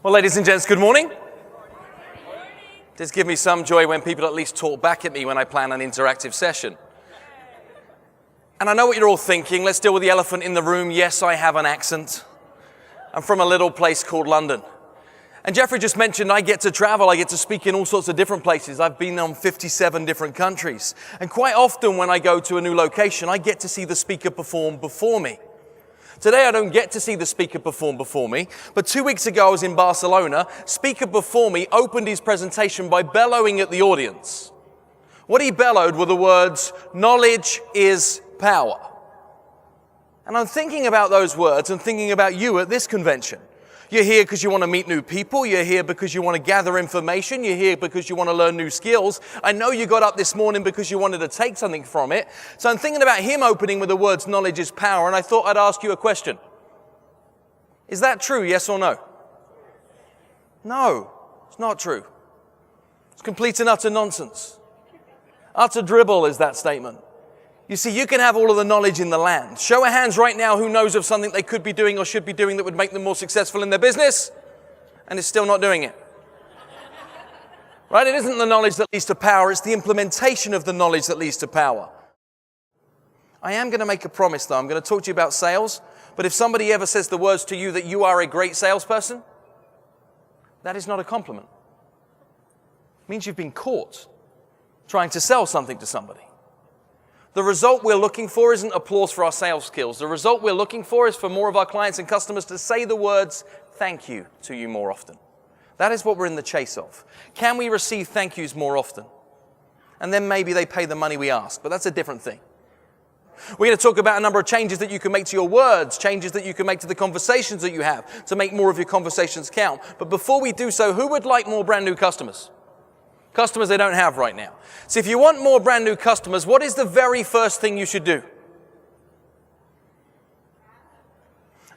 Well, ladies and gents, good morning. It does give me some joy when people at least talk back at me when I plan an interactive session. And I know what you're all thinking. Let's deal with the elephant in the room. Yes, I have an accent. I'm from a little place called London. And Jeffrey just mentioned I get to travel. I get to speak in all sorts of different places. I've been on 57 different countries. And quite often when I go to a new location, I get to see the speaker perform before me. Today I don't get to see the speaker perform before me, but 2 weeks ago I was in Barcelona. Speaker before me opened his presentation by bellowing at the audience. What he bellowed were the words, "Knowledge is power." And I'm thinking about those words and thinking about you at this convention. You're here because you want to meet new people. You're here because you want to gather information. You're here because you want to learn new skills. I know you got up this morning because you wanted to take something from it. So I'm thinking about him opening with the words, "Knowledge is power," and I thought I'd ask you a question. Is that true, yes or no? No, it's not true. It's complete and utter nonsense. Utter dribble is that statement. You see, you can have all of the knowledge in the land. Show of hands right now who knows of something they could be doing or should be doing that would make them more successful in their business, and is still not doing it. Right? It isn't the knowledge that leads to power, it's the implementation of the knowledge that leads to power. I am going to make a promise though. I'm going to talk to you about sales, but if somebody ever says the words to you that you are a great salesperson, that is not a compliment. It means you've been caught trying to sell something to somebody. The result we're looking for isn't applause for our sales skills. The result we're looking for is for more of our clients and customers to say the words, "Thank you," to you more often. That is what we're in the chase of. Can we receive thank yous more often? And then maybe they pay the money we ask, but that's a different thing. We're going to talk about a number of changes that you can make to your words, changes that you can make to the conversations that you have to make more of your conversations count. But before we do so, who would like more brand new customers? Customers they don't have right now. So if you want more brand new customers, what is the very first thing you should do?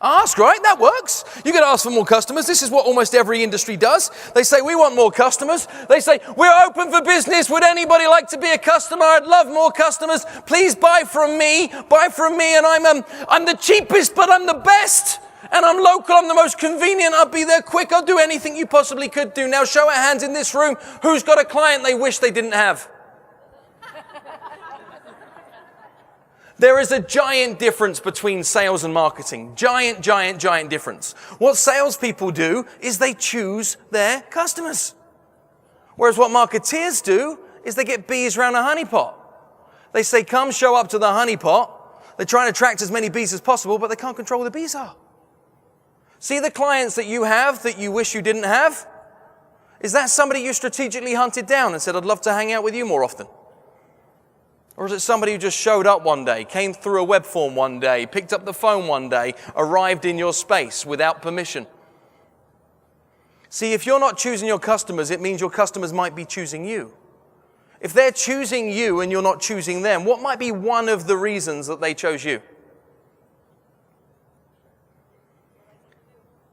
Ask, right? That works. You could ask for more customers. This is what almost every industry does. They say, "We want more customers." They say, "We're open for business. Would anybody like to be a customer? I'd love more customers. Please buy from me. Buy from me, and I'm the cheapest, but I'm the best. And I'm local, I'm the most convenient, I'll be there quick, I'll do anything you possibly could do." Now show of hands in this room, who's got a client they wish they didn't have? There is a giant difference between sales and marketing. Giant, giant, giant difference. What salespeople do is they choose their customers. Whereas what marketeers do is they get bees around a honeypot. They say, "Come, show up to the honeypot." They try and attract as many bees as possible, but they can't control where the bees are. See the clients that you have that you wish you didn't have? Is that somebody you strategically hunted down and said, "I'd love to hang out with you more often"? Or is it somebody who just showed up one day, came through a web form one day, picked up the phone one day, arrived in your space without permission? See, if you're not choosing your customers, it means your customers might be choosing you. If they're choosing you and you're not choosing them, what might be one of the reasons that they chose you?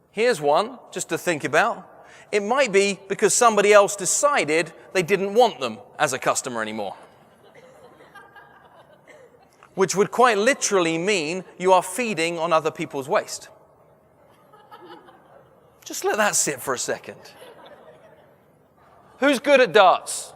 Here's one, just to think about. It might be because somebody else decided they didn't want them as a customer anymore. Which would quite literally mean you are feeding on other people's waste. Just let that sit for a second. Who's good at darts?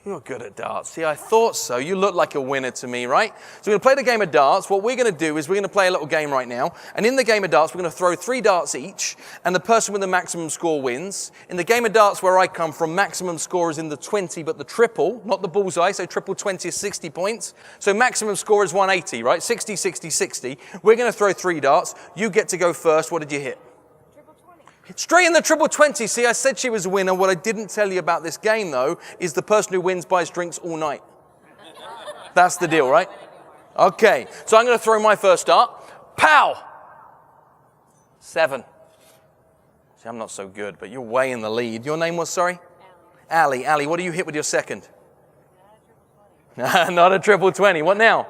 You're good at darts. See, I thought so. You look like a winner to me, right? So we're going to play the game of darts. What we're going to do is we're going to play a little game right now. And in the game of darts, we're going to throw 3 darts each, and the person with the maximum score wins. In the game of darts where I come from, maximum score is in the 20, but the triple, not the bullseye, so triple 20 is 60 points. So maximum score is 180, right? 60, 60, 60. We're going to throw 3 darts. You get to go first. What did you hit? Straight in the triple 20. See, I said she was a winner. What I didn't tell you about this game, though, is the person who wins buys drinks all night. That's the deal, right? Okay, so I'm going to throw my first dart. Pow! 7. See, I'm not so good, but you're way in the lead. Your name was, sorry? Ali. Ali, what do you hit with your second? Not a triple 20. What now?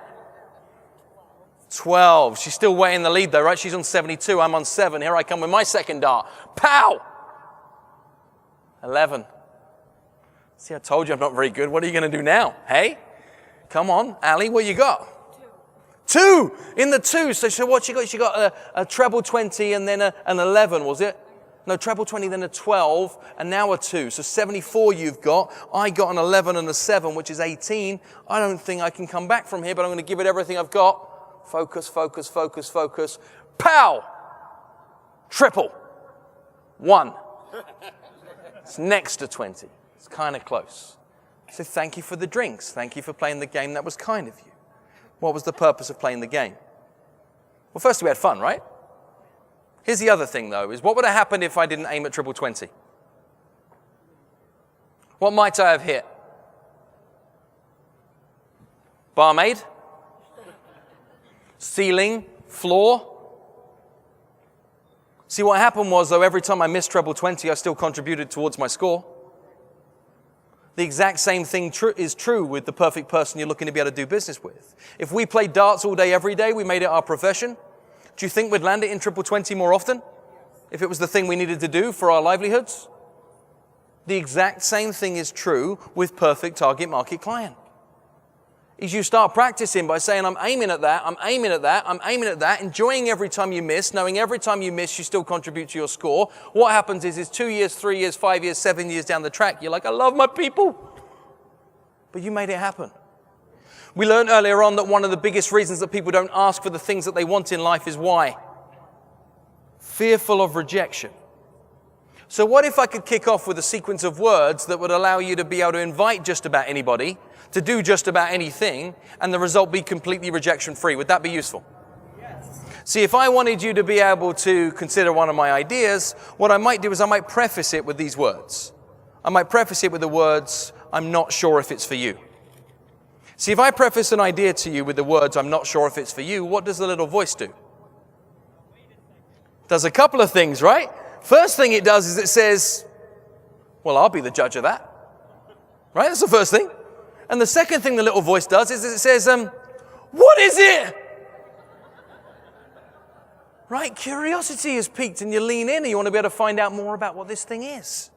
12. She's still way in the lead though, right? She's on 72. I'm on 7. Here I come with my second dart. Pow! 11. See, I told you I'm not very good. What are you going to do now? Hey? Come on, Ali, what you got? 2. In the 2. So what she got? She got a treble 20 and then an 11, was it? No, treble 20, then a 12, and now a 2. So 74 you've got. I got an 11 and a 7, which is 18. I don't think I can come back from here, but I'm going to give it everything I've got. Focus, focus, focus, focus. Pow! Triple. 1. It's next to 20. It's kind of close. So thank you for the drinks. Thank you for playing the game. That was kind of you. What was the purpose of playing the game? Well, first we had fun, right? Here's the other thing, though, is what would have happened if I didn't aim at triple 20? What might I have hit? Barmaid? Ceiling? Floor? See, what happened was, though, every time I missed treble 20, I still contributed towards my score. The exact same thing is true with the perfect person you're looking to be able to do business with. If we played darts all day, every day, we made it our profession, do you think we'd land it in triple 20 more often? If it was the thing we needed to do for our livelihoods? The exact same thing is true with perfect target market client. Is you start practicing by saying, I'm aiming at that, I'm aiming at that, I'm aiming at that, enjoying every time you miss, knowing every time you miss, you still contribute to your score. What happens is 2 years, 3 years, 5 years, 7 years down the track, you're like, I love my people. But you made it happen. We learned earlier on that one of the biggest reasons that people don't ask for the things that they want in life is why? Fearful of rejection. So what if I could kick off with a sequence of words that would allow you to be able to invite just about anybody, to do just about anything, and the result be completely rejection-free? Would that be useful? Yes. See, if I wanted you to be able to consider one of my ideas, what I might do is I might preface it with these words. I might preface it with the words, I'm not sure if it's for you. See, if I preface an idea to you with the words, I'm not sure if it's for you, what does the little voice do? It does a couple of things, right? First thing it does is it says, well, I'll be the judge of that. Right? That's the first thing. And the second thing the little voice does is it says, what is it? Right? Curiosity is piqued and you lean in and you want to be able to find out more about what this thing is.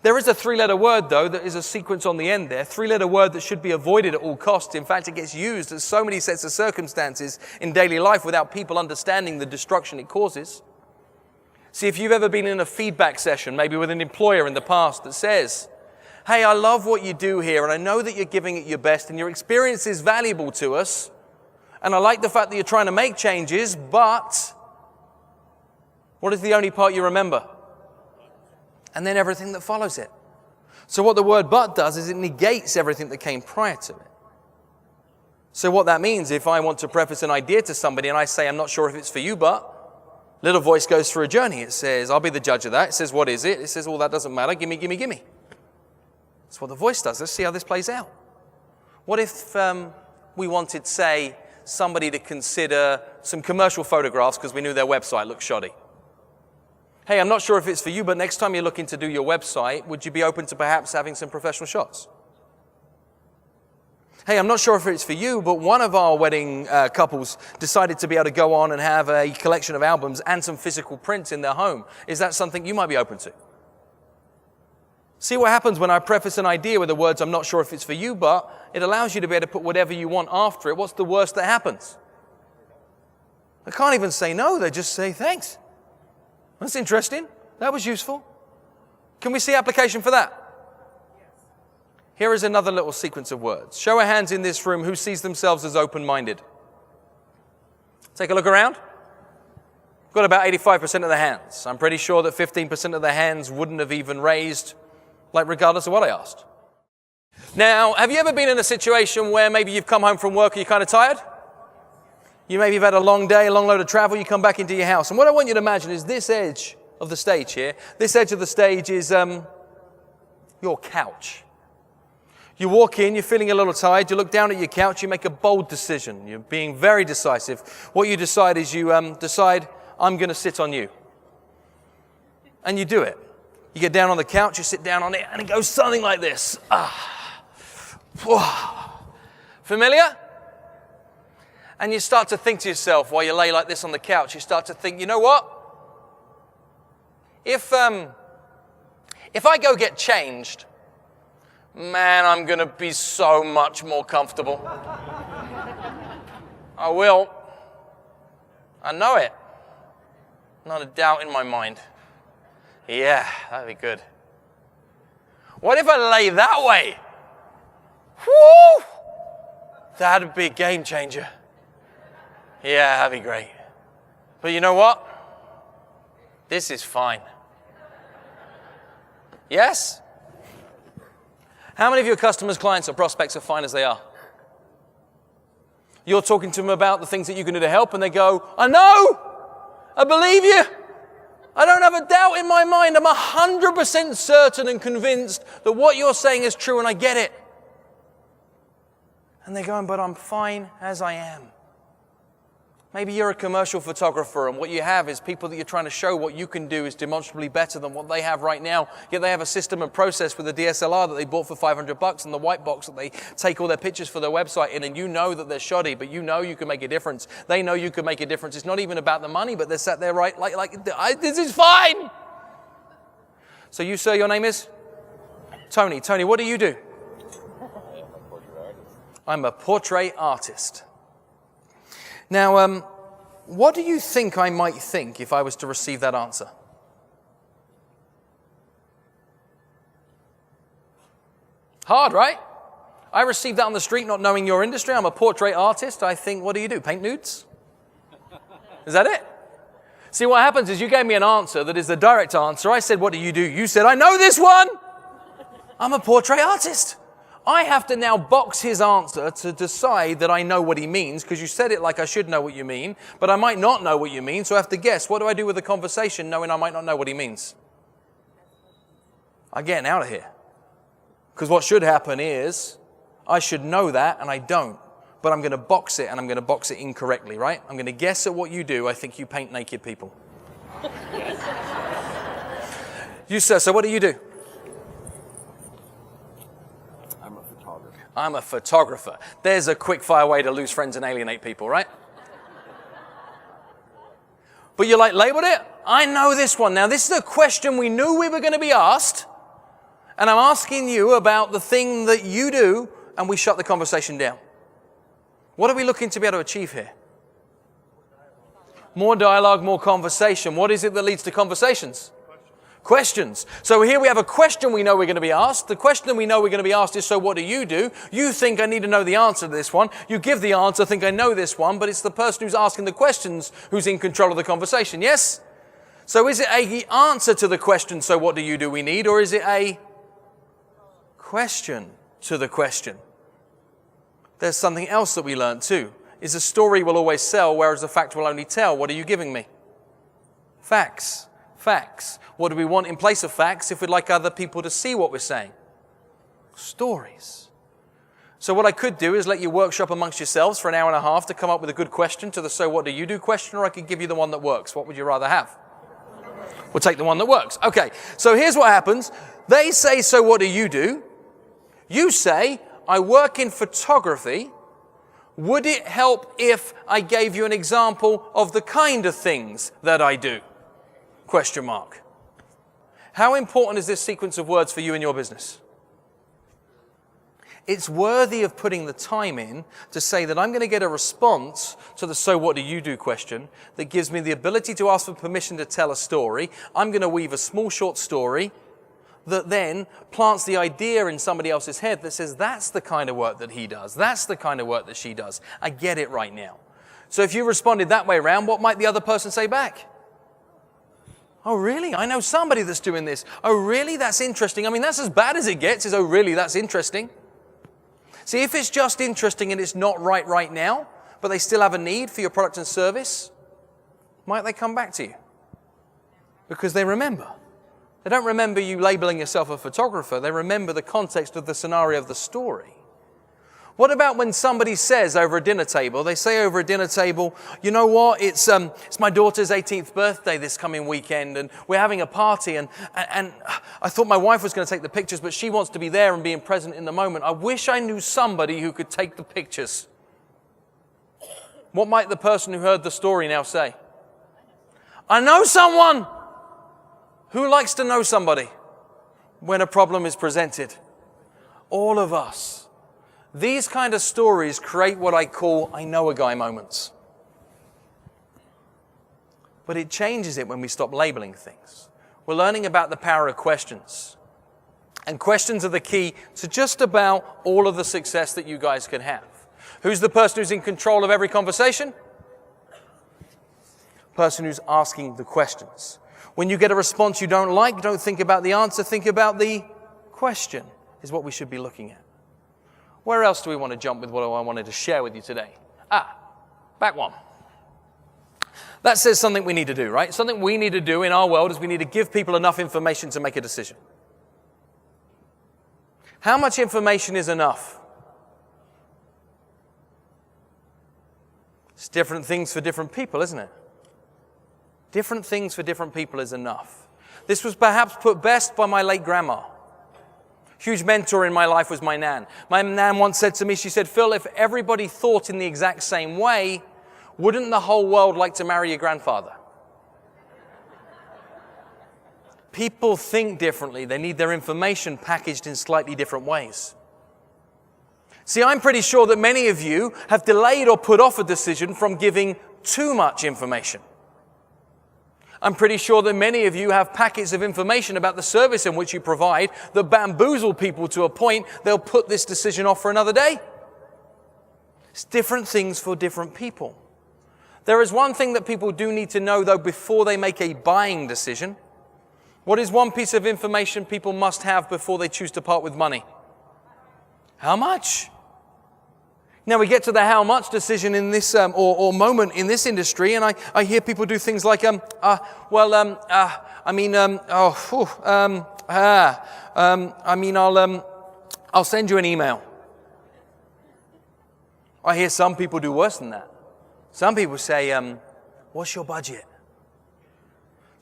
There is a 3-letter word, though, that is a sequence on the end there. 3-letter word that should be avoided at all costs. In fact, it gets used in so many sets of circumstances in daily life without people understanding the destruction it causes. See, if you've ever been in a feedback session, maybe with an employer in the past that says, hey, I love what you do here, and I know that you're giving it your best, and your experience is valuable to us, and I like the fact that you're trying to make changes, but what is the only part you remember? And then everything that follows it. So what the word but does is it negates everything that came prior to it. So what that means, if I want to preface an idea to somebody and I say, I'm not sure if it's for you, but little voice goes through a journey. It says, I'll be the judge of that. It says, what is it? It says, well, that doesn't matter. Gimme, gimme, gimme. That's what the voice does. Let's see how this plays out. What if we wanted, say, somebody to consider some commercial photographs because we knew their website looked shoddy? Hey, I'm not sure if it's for you, but next time you're looking to do your website, would you be open to perhaps having some professional shots? Hey, I'm not sure if it's for you, but one of our wedding couples decided to be able to go on and have a collection of albums and some physical prints in their home. Is that something you might be open to? See what happens when I preface an idea with the words, I'm not sure if it's for you, but it allows you to be able to put whatever you want after it. What's the worst that happens? They can't even say no, they just say thanks. That's interesting. That was useful. Can we see application for that? Here is another little sequence of words. Show of hands in this room who sees themselves as open-minded. Take a look around. Got about 85% of the hands. I'm pretty sure that 15% of the hands wouldn't have even raised, like regardless of what I asked. Now, have you ever been in a situation where maybe you've come home from work and you're kind of tired? You maybe have had a long day, a long load of travel, you come back into your house. And what I want you to imagine is this edge of the stage here. This edge of the stage is your couch. You walk in, you're feeling a little tired, you look down at your couch, you make a bold decision. You're being very decisive. What you decide is you decide, I'm going to sit on you. And you do it. You get down on the couch, you sit down on it, and it goes something like this. Familiar? And you start to think to yourself while you lay like this on the couch, you start to think, you know what? If I go get changed, man, I'm going to be so much more comfortable. I will. I know it. Not a doubt in my mind. Yeah, that'd be good. What if I lay that way? Woo! That'd be a game changer. Yeah, that'd be great. But you know what? This is fine. Yes? How many of your customers, clients, or prospects are fine as they are? You're talking to them about the things that you can do to help, and they go, I know! I believe you! I don't have a doubt in my mind. I'm 100% certain and convinced that what you're saying is true, and I get it. And they're going, but I'm fine as I am. Maybe you're a commercial photographer, and what you have is people that you're trying to show what you can do is demonstrably better than what they have right now. Yet they have a system and process with a DSLR that they bought for $500 and the white box that they take all their pictures for their website in, and you know that they're shoddy, but you know you can make a difference. They know you can make a difference. It's not even about the money, but they're sat there this is fine. So you, sir, your name is? Tony. Tony, what do you do? I'm a portrait artist. Now, what do you think I might think if I was to receive that answer? Hard, right? I received that on the street not knowing your industry. I'm a portrait artist. I think, what do? Paint nudes? Is that it? See, what happens is you gave me an answer that is the direct answer. I said, what do? You said, I know this one. I'm a portrait artist. I have to now box his answer to decide that I know what he means, because you said it like I should know what you mean, but I might not know what you mean, so I have to guess. What do I do with the conversation knowing I might not know what he means? I'm getting out of here. Because what should happen is I should know that, and I don't. But I'm going to box it, and I'm going to box it incorrectly, right? I'm going to guess at what you do. I think you paint naked people. You, sir, so what do you do? I'm a photographer. There's a quick-fire way to lose friends and alienate people, right? But you labeled it? I know this one. Now, this is a question we knew we were going to be asked, and I'm asking you about the thing that you do, and we shut the conversation down. What are we looking to be able to achieve here? More dialogue, more conversation. What is it that leads to conversations? Questions. So here we have a question we know we're going to be asked. The question that we know we're going to be asked is, so what do? You think I need to know the answer to this one. You give the answer, think I know this one, but it's the person who's asking the questions who's in control of the conversation, yes? So is it a answer to the question, so what do we need, or is it a question to the question? There's something else that we learned too, is a story will always sell, whereas a fact will only tell. What are you giving me? Facts. Facts. What do we want in place of facts if we'd like other people to see what we're saying? Stories. So what I could do is let you workshop amongst yourselves for an hour and a half to come up with a good question to the so what do question, or I could give you the one that works. What would you rather have? We'll take the one that works. Okay, so here's what happens. They say, so what do? You say, I work in photography. Would it help if I gave you an example of the kind of things that I do? Question mark. How important is this sequence of words for you in your business? It's worthy of putting the time in to say that I'm going to get a response to the so what do question that gives me the ability to ask for permission to tell a story. I'm going to weave a small short story that then plants the idea in somebody else's head that says, that's the kind of work that he does. That's the kind of work that she does. I get it right now. So if you responded that way around, what might the other person say back? Oh, really? I know somebody that's doing this. Oh, really? That's interesting. I mean, that's as bad as it gets, is, oh, really? That's interesting. See, if it's just interesting and it's not right now, but they still have a need for your product and service, might they come back to you? Because they remember. They don't remember you labeling yourself a photographer. They remember the context of the scenario of the story. What about when somebody says over a dinner table, they say over a dinner table, you know what, it's my daughter's 18th birthday this coming weekend, and we're having a party, and I thought my wife was going to take the pictures, but she wants to be there and being present in the moment. I wish I knew somebody who could take the pictures. What might the person who heard the story now say? I know someone. Who likes to know somebody when a problem is presented? All of us. These kind of stories create what I call I know a guy moments. But it changes it when we stop labeling things. We're learning about the power of questions. And questions are the key to just about all of the success that you guys can have. Who's the person who's in control of every conversation? Person who's asking the questions. When you get a response you don't like, don't think about the answer, think about the question, is what we should be looking at. Where else do we want to jump with what I wanted to share with you today? Back one. That says something we need to do, right? Something we need to do in our world is we need to give people enough information to make a decision. How much information is enough? It's different things for different people, isn't it? Different things for different people is enough. This was perhaps put best by my late grandma. Huge mentor in my life was my nan. My nan once said to me, she said, Phil, if everybody thought in the exact same way, wouldn't the whole world like to marry your grandfather? People think differently. They need their information packaged in slightly different ways. See, I'm pretty sure that many of you have delayed or put off a decision from giving too much information. I'm pretty sure that many of you have packets of information about the service in which you provide that bamboozle people to a point they'll put this decision off for another day. It's different things for different people. There is one thing that people do need to know, though, before they make a buying decision. What is one piece of information people must have before they choose to part with money? How much? Now we get to the how much decision in this or moment in this industry, and I hear people do things like I'll send you an email. I hear some people do worse than that. Some people say, what's your budget?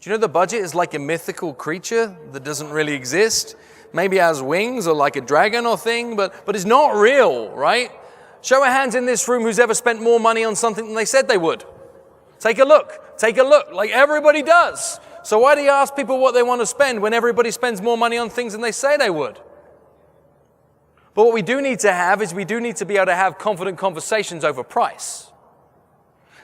Do you know the budget is like a mythical creature that doesn't really exist? Maybe has wings or like a dragon or thing, but it's not real, right? Show of hands in this room who's ever spent more money on something than they said they would. Take a look, like everybody does. So why do you ask people what they want to spend when everybody spends more money on things than they say they would? But what we do need to have is we do need to be able to have confident conversations over price.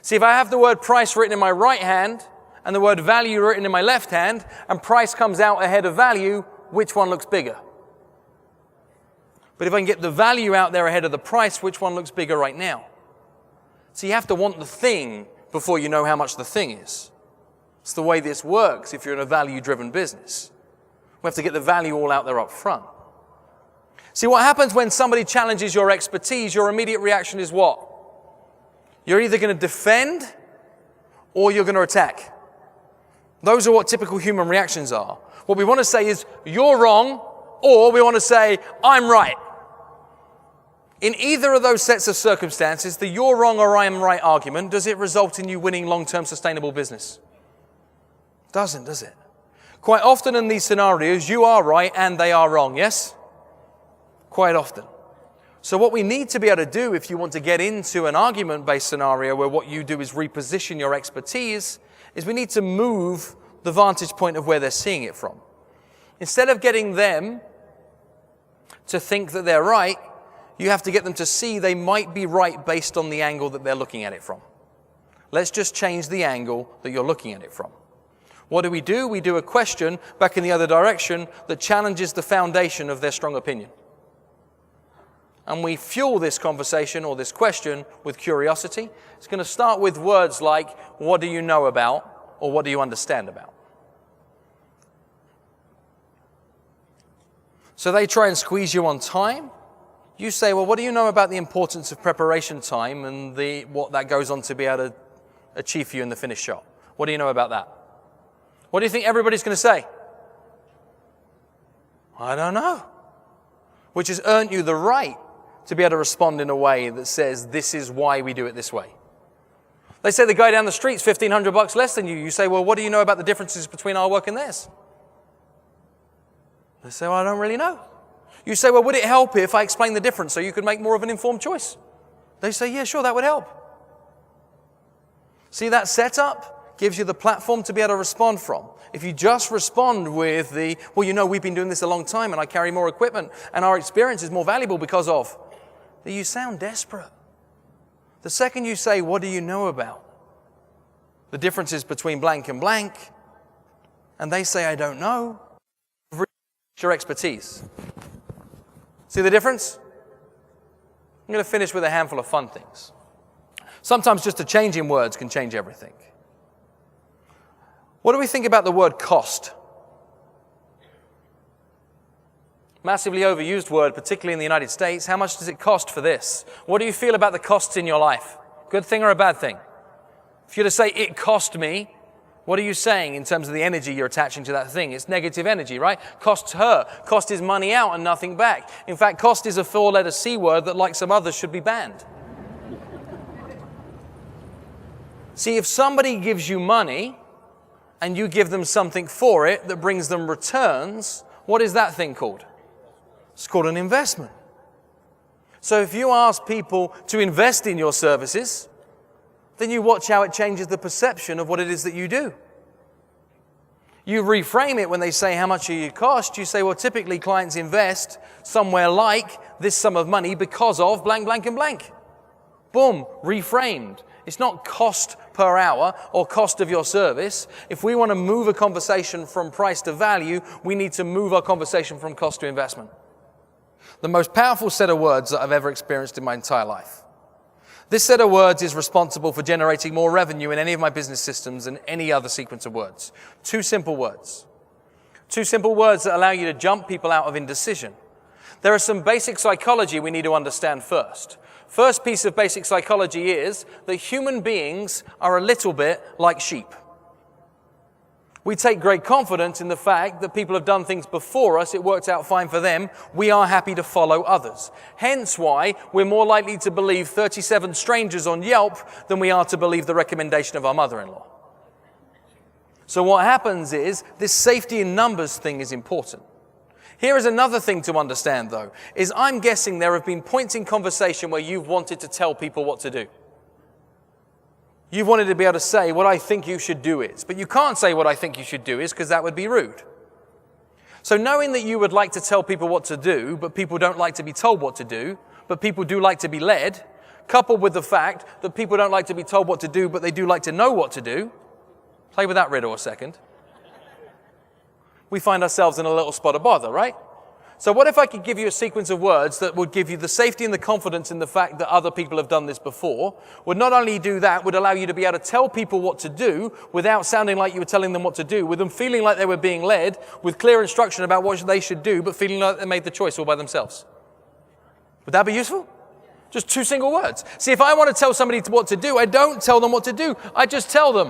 See, if I have the word price written in my right hand and the word value written in my left hand, and price comes out ahead of value, which one looks bigger? But if I can get the value out there ahead of the price, which one looks bigger right now? So you have to want the thing before you know how much the thing is. It's the way this works if you're in a value-driven business. We have to get the value all out there up front. See, what happens when somebody challenges your expertise, your immediate reaction is what? You're either going to defend or you're going to attack. Those are what typical human reactions are. What we want to say is, you're wrong, or we want to say, I'm right. In either of those sets of circumstances, the you're wrong or I am right argument, does it result in you winning long-term sustainable business? Doesn't, does it? Quite often in these scenarios, you are right and they are wrong, yes? Quite often. So what we need to be able to do if you want to get into an argument-based scenario where what you do is reposition your expertise, is we need to move the vantage point of where they're seeing it from. Instead of getting them to think that they're right, you have to get them to see they might be right based on the angle that they're looking at it from. Let's just change the angle that you're looking at it from. What do? We do a question back in the other direction that challenges the foundation of their strong opinion. And we fuel this conversation or this question with curiosity. It's going to start with words like, what do you know about, or what do you understand about? So they try and squeeze you on time. You say, well, what do you know about the importance of preparation time and what that goes on to be able to achieve for you in the finished shot? What do you know about that? What do you think everybody's going to say? I don't know. Which has earned you the right to be able to respond in a way that says, this is why we do it this way. They say the guy down the street's $1,500 less than you. You say, well, what do you know about the differences between our work and theirs? They say, well, I don't really know. You say, well, would it help if I explain the difference so you could make more of an informed choice? They say, yeah, sure, that would help. See, that setup gives you the platform to be able to respond from. If you just respond with well, you know, we've been doing this a long time and I carry more equipment and our experience is more valuable because of, then you sound desperate. The second you say, what do you know about the differences between blank and blank, and they say, I don't know. It's your expertise. See the difference? I'm going to finish with a handful of fun things. Sometimes just a change in words can change everything. What do we think about the word cost? Massively overused word, particularly in the United States. How much does it cost for this? What do you feel about the costs in your life? Good thing or a bad thing? If you're to say, it cost me, what are you saying in terms of the energy you're attaching to that thing? It's negative energy, right? Costs her. Cost is money out and nothing back. In fact, cost is a four-letter C word that, like some others, should be banned. See, if somebody gives you money and you give them something for it that brings them returns, what is that thing called? It's called an investment. So if you ask people to invest in your services, then you watch how it changes the perception of what it is that you do. You reframe it when they say, how much do you cost? You say, well, typically clients invest somewhere like this sum of money because of blank, blank, and blank. Boom, reframed. It's not cost per hour or cost of your service. If we want to move a conversation from price to value, we need to move our conversation from cost to investment. The most powerful set of words that I've ever experienced in my entire life. This set of words is responsible for generating more revenue in any of my business systems than any other sequence of words. Two simple words. Two simple words that allow you to jump people out of indecision. There are some basic psychology we need to understand first. First piece of basic psychology is that human beings are a little bit like sheep. We take great confidence in the fact that people have done things before us, it worked out fine for them, we are happy to follow others. Hence why we're more likely to believe 37 strangers on Yelp than we are to believe the recommendation of our mother-in-law. So what happens is, this safety in numbers thing is important. Here is another thing to understand though, is I'm guessing there have been points in conversation where you've wanted to tell people what to do. You've wanted to be able to say what I think you should do is, but you can't say what I think you should do is because that would be rude. So knowing that you would like to tell people what to do, but people don't like to be told what to do, but people do like to be led, coupled with the fact that people don't like to be told what to do, but they do like to know what to do, play with that riddle a second. We find ourselves in a little spot of bother, right? So what if I could give you a sequence of words that would give you the safety and the confidence in the fact that other people have done this before, would not only do that, would allow you to be able to tell people what to do without sounding like you were telling them what to do, with them feeling like they were being led, with clear instruction about what they should do, but feeling like they made the choice all by themselves. Would that be useful? Just two single words. See, if I want to tell somebody what to do, I don't tell them what to do. I just tell them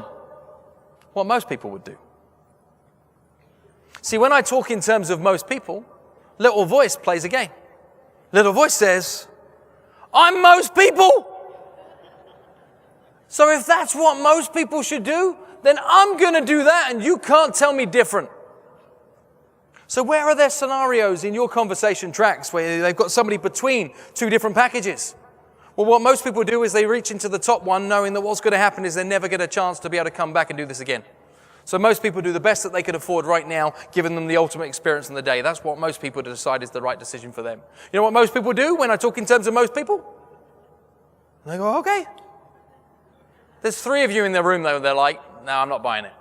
what most people would do. See, when I talk in terms of most people, little voice plays a game. Little voice says, I'm most people. So if that's what most people should do, then I'm going to do that and you can't tell me different. So where are there scenarios in your conversation tracks where they've got somebody between two different packages? Well, what most people do is they reach into the top one knowing that what's going to happen is they never get a chance to be able to come back and do this again. So most people do the best that they can afford right now, giving them the ultimate experience in the day. That's what most people decide is the right decision for them. You know what most people do when I talk in terms of most people? They go, okay. There's 3 of you in the room though, they're like, no, I'm not buying it.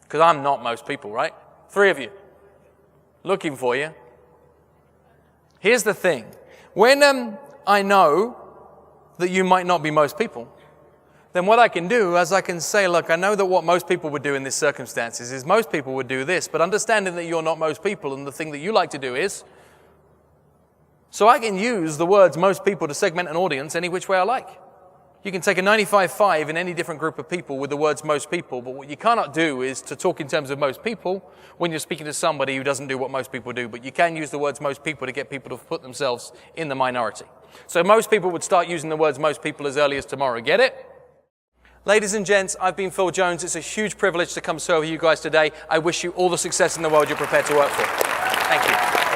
Because I'm not most people, right? 3 of you. Looking for you. Here's the thing. When I know that you might not be most people, then what I can do is I can say, look, I know that what most people would do in this circumstances is most people would do this, but understanding that you're not most people and the thing that you like to do is, so I can use the words most people to segment an audience any which way I like. You can take a 95.5 in any different group of people with the words most people, but what you cannot do is to talk in terms of most people when you're speaking to somebody who doesn't do what most people do, but you can use the words most people to get people to put themselves in the minority. So most people would start using the words most people as early as tomorrow. Get it? Ladies and gents, I've been Phil Jones. It's a huge privilege to come serve you guys today. I wish you all the success in the world you're prepared to work for. Thank you.